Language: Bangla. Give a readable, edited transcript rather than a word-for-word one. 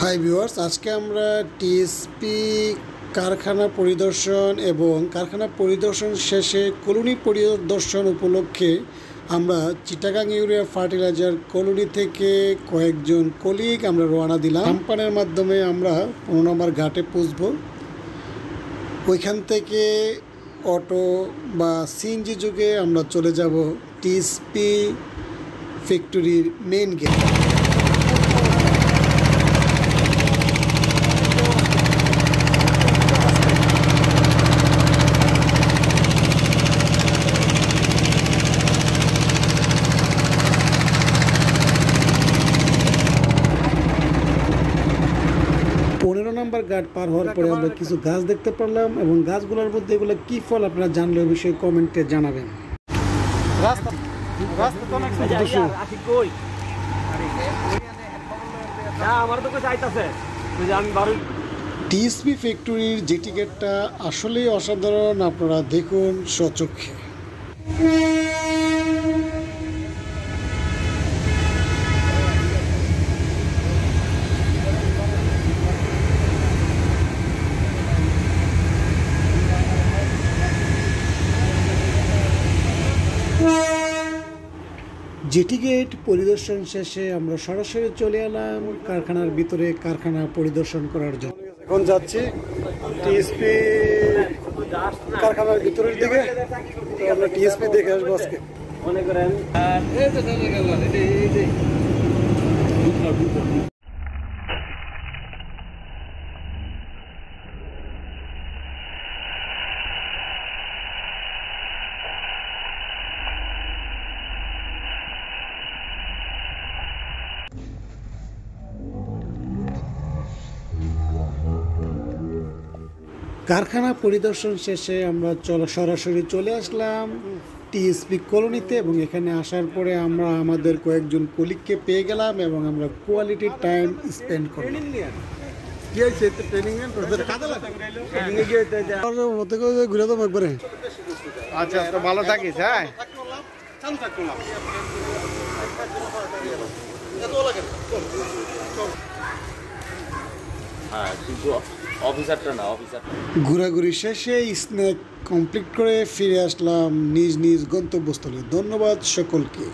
হাই ভিউয়ার্স, আজকে আমরা টিএসপি কারখানা পরিদর্শন এবং কারখানা পরিদর্শন শেষে কলোনি পরিদর্শন উপলক্ষে আমরা চিটাগাং ইউরিয়া ফার্টিলাইজার কলোনি থেকে কয়েকজন কলিগ আমরা রওনা দিলাম। কোম্পানির মাধ্যমে আমরা 15 নম্বর ঘাটে পৌঁছব। ওইখান থেকে অটো বা সিএনজি যুগে আমরা চলে যাব টিএসপি ফ্যাক্টরির মেইন গেট। 15 নম্বর ঘাট পার হওয়ার পরে আমরা কিছু গাছ দেখতে পারলাম এবং গাছগুলোর মধ্যে এগুলো কি ফল আপনারা জানলে এই বিষয়ে কমেন্টে জানাবেন। টিএসপি ফ্যাক্টরির জেটি গেটটা আসলেই অসাধারণ, আপনারা দেখুন স্বচক্ষে। জেটি গেট পরিদর্শন শেষে আমরা সরাসরি চলে এলাম কারখানার ভিতরে কারখানা পরিদর্শন করার জন্য। এখন যাচ্ছি টিএসপি কারখানার ভিতরের দিকে, আমরা টিএসপি দেখে আসবো আজকে। কারখানা পরিদর্শন শেষে আমরা সরাসরি চলে আসলাম টিএসপি কলোনিতে এবং এখানে আসার পরে আমরা আমাদের কয়েকজন কলিগকে পেয়ে গেলাম এবং আমরা কোয়ালিটি টাইম স্পেন্ড করলাম। আচ্ছা, ভালো থাকিস। হ্যাঁ, ঘোরাঘুরি শেষে স্ন্যাক কমপ্লিট করে ফিরে আসলাম নিজ নিজ গন্তব্যস্থলে। ধন্যবাদ সকলকে।